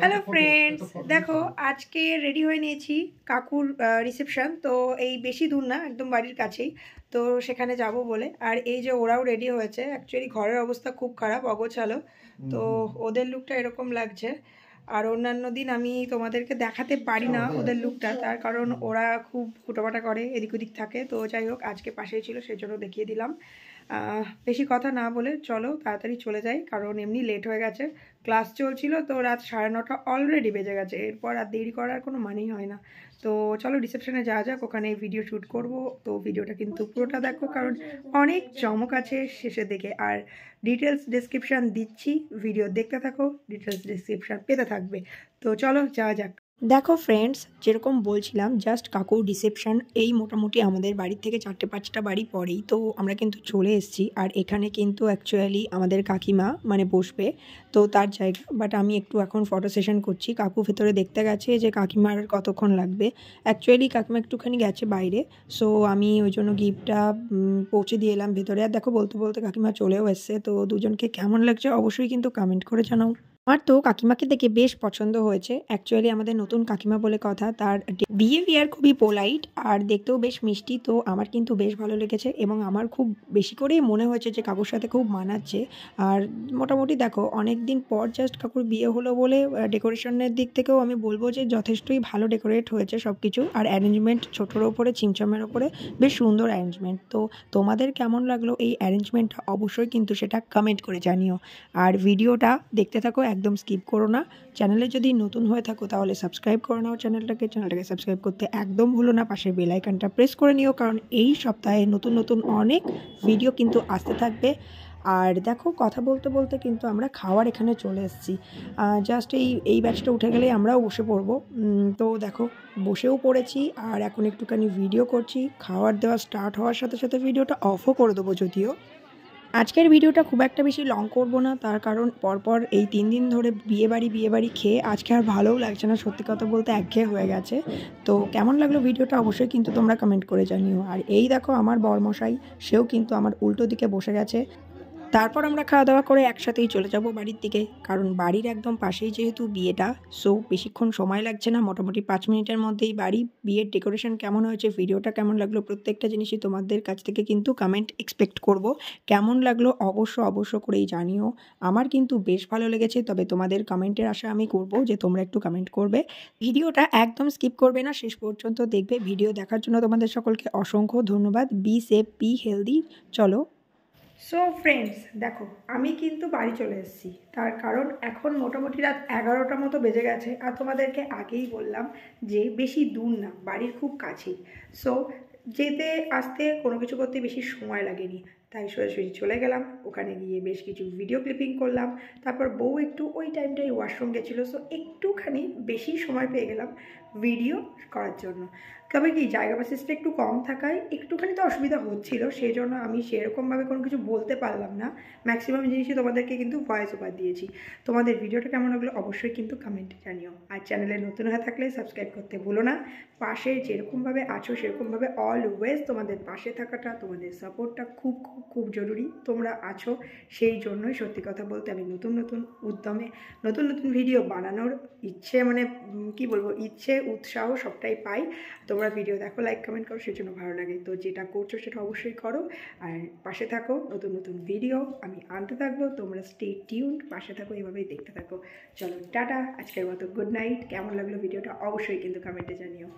Hello friends, দেখো আজকে ready হয়ে নিয়েছি কাকুর রিসেপশন। তো এই বেশি দূর না, একদম বাড়ির কাছেই। তো সেখানে যাব বলে, আর এই যে ওরাও রেডি হয়েছে। অ্যাকচুয়ালি ঘরের অবস্থা খুব খারাপ, অগোছালো। তো ওদের লুকটা এরকম লাগছে। আর অন্যান্য দিন আমি তোমাদেরকে দেখাতে পারি না ওদের লুকটা, তার কারণ ওরা খুব হুটোপাটা করে, এদিক ওদিক থাকে। তো যাই হোক, আজকে পাশেই ছিল, সেই জন্য দেখিয়ে দিলাম। বেশি কথা না বলে চলো তাড়াতাড়ি চলে যাই, কারণ এমনি লেট হয়ে গেছে। ক্লাস চলছিল তো রাত 9:30 অলরেডি বেজে গেছে। এরপর আর দেরি করার কোনো মানেই হয় না। তো চলো রিসেপশনে যাওয়া যাক, ওখানে ভিডিও শ্যুট করব। তো ভিডিওটা কিন্তু পুরোটা দেখো, কারণ অনেক চমক আছে শেষের দিকে। আর ডিটেলস ডেসক্রিপশান দিচ্ছি, ভিডিও দেখতে থাকো, ডিটেলস ডেসক্রিপশান পেতে থাকবে। তো চলো যাওয়া যাক। দেখো ফ্রেন্ডস, যেরকম বলছিলাম, জাস্ট কাকুর রিসেপশন এই মোটামুটি আমাদের বাড়ির থেকে 4-5টা বাড়ি পরেই। তো আমরা কিন্তু চলে এসেছি। আর এখানে কিন্তু অ্যাকচুয়ালি আমাদের কাকিমা মানে বসবে, তো তার জায়গা। বাট আমি একটু এখন ফটো সেশন করছি। কাকু ভেতরে দেখতে গেছে যে কাকিমার কতক্ষণ লাগবে। অ্যাকচুয়ালি কাকিমা একটুখানি গেছে বাইরে, সো আমি ওই জন্য গিফটটা পৌঁছে দিয়ে এলাম ভেতরে। আর দেখো বলতে বলতে কাকিমা চলেও এসছে। তো দুজনকে কেমন লাগছে অবশ্যই কিন্তু কমেন্ট করে জানাও। আমার তো কাকিমাকে দেখে বেশ পছন্দ হয়েছে। অ্যাকচুয়ালি আমাদের নতুন কাকিমা বলে কথা, তার বিহেভিয়ার খুবই পোলাইট আর দেখতেও বেশ মিষ্টি। তো আমার কিন্তু বেশ ভালো লেগেছে, এবং আমার খুব বেশি করেই মনে হয়েছে যে কাকুর সাথে খুব মানাচ্ছে। আর মোটামুটি দেখো অনেক দিন পর জাস্ট কাকুর বিয়ে হলো বলে ডেকোরেশনের দিক থেকেও আমি বলবো যে যথেষ্টই ভালো ডেকোরেট হয়েছে সব কিছু। আর অ্যারেঞ্জমেন্ট ছোটোর ওপরে, ছিমছামের ওপরে বেশ সুন্দর অ্যারেঞ্জমেন্ট। তো তোমাদের কেমন লাগলো এই অ্যারেঞ্জমেন্টটা অবশ্যই কিন্তু সেটা কমেন্ট করে জানিও। আর ভিডিওটা দেখতে থাকো, একদম স্কিপ করো না। চ্যানেলে যদি নতুন হয়ে থাকো তাহলে সাবস্ক্রাইব করে নাও চ্যানেলটাকে সাবস্ক্রাইব করতে একদম ভুলো না। পাশের বেল আইকনটা প্রেস করে নিও, কারণ এই সপ্তাহে নতুন নতুন অনেক ভিডিও কিন্তু আসতে থাকবে। আর দেখো কথা বলতে বলতে কিন্তু আমরা খাওয়ার এখানে চলে এসেছি। জাস্ট এই ব্যাচটা উঠে গেলেই আমরাও বসে পড়বো। তো দেখো বসেও পড়েছি, আর এখন একটুখানি ভিডিও করছি। খাওয়ার দেওয়া স্টার্ট হওয়ার সাথে সাথে ভিডিওটা অফও করে দেবো। যদিও আজকের ভিডিওটা খুব একটা বেশি লং করব না, তার কারণ পরপর এই 3 দিন ধরে বিয়েবাড়ি খেয়ে আজকে আর ভালোও লাগছে না, সত্যি কথা বলতে একঘেয়ে হয়ে গেছে। তো কেমন লাগলো ভিডিওটা অবশ্যই কিন্তু তোমরা কমেন্ট করে জানিও। আর এই দেখো আমার বরমশাই, সেও কিন্তু আমার উল্টো দিকে বসে গেছে। তারপর আমরা খাওয়া দাওয়া করে একসাথেই চলে যাব বাড়ির দিকে, কারণ বাড়ির একদম পাশেই যেহেতু বিয়েটা, সো বেশিক্ষণ সময় লাগছে না, মোটামুটি 5 মিনিটের মধ্যেই বাড়ি। বিয়ের ডেকোরেশন কেমন হয়েছে, ভিডিওটা কেমন লাগলো, প্রত্যেকটা জিনিসই তোমাদের কাছ থেকে কিন্তু কমেন্ট এক্সপেক্ট করব। কেমন লাগলো অবশ্য করেই জানিও। আমার কিন্তু বেশ ভালো লেগেছে, তবে তোমাদের কমেন্টের আশা আমি করব যে তোমরা একটু কমেন্ট করবে। ভিডিওটা একদম স্কিপ করবে না, শেষ পর্যন্ত দেখবে। ভিডিও দেখার জন্য তোমাদের সকলকে অসংখ্য ধন্যবাদ। Be safe, be healthy. চলো। সো ফ্রেন্ডস, দেখো আমি কিন্তু বাড়ি চলে এসেছি। তার কারণ এখন মোটামুটি রাত 11টা মতো বেজে গেছে। আর তোমাদেরকে আগেই বললাম যে বেশি দূর না, বাড়ির খুব কাছেই। সো যেতে আসতে কোনো কিছু করতে বেশি সময় লাগেনি, তাই সোজাসুজি চলে গেলাম। ওখানে গিয়ে বেশ কিছু ভিডিও ক্লিপিং করলাম। তারপর বউ একটু ওই টাইমটাই ওয়াশরুম গেছিলো, সো একটুখানি বেশি সময় পেয়ে গেলাম ভিডিও করার জন্য। তবে কি জায়গা বাসেসটা একটু কম থাকায় একটুখানি তো অসুবিধা হচ্ছিলো, সেই জন্য আমি সেরকমভাবে কোনো কিছু বলতে পারলাম না। ম্যাক্সিমাম জিনিসই তোমাদেরকে কিন্তু ভয়েস ওভার দিয়েছি। তোমাদের ভিডিওটা কেমন লাগলো অবশ্যই কিন্তু কমেন্টে জানিও। আর চ্যানেলে নতুন হয়ে থাকলে সাবস্ক্রাইব করতে ভুলো না। পাশে যেরকমভাবে আছো সেরকমভাবে অলওয়েজ তোমাদের পাশে থাকাটা, তোমাদের সাপোর্টটা খুব খুব খুব জরুরি। তোমরা আছো, সেই জন্যই সত্যি কথা বলতে আমি নতুন নতুন উদ্যমে নতুন নতুন ভিডিও বানানোর ইচ্ছে, মানে কি বলবো, ইচ্ছে উৎসাহ সবটাই পাই। তোমরা ভিডিও দেখো, লাইক কমেন্ট করো, সেই জন্য ভালো লাগে। তো যেটা করছো সেটা অবশ্যই করো, আর পাশে থাকো। নতুন নতুন ভিডিও আমি আনতে থাকবো, তোমরা স্টে টিউনড, পাশে থাকো, এভাবেই দেখতে থাকো। চলো টাটা, আজকের মতো গুড নাইট। কেমন লাগলো ভিডিওটা অবশ্যই কিন্তু কমেন্টে জানিও।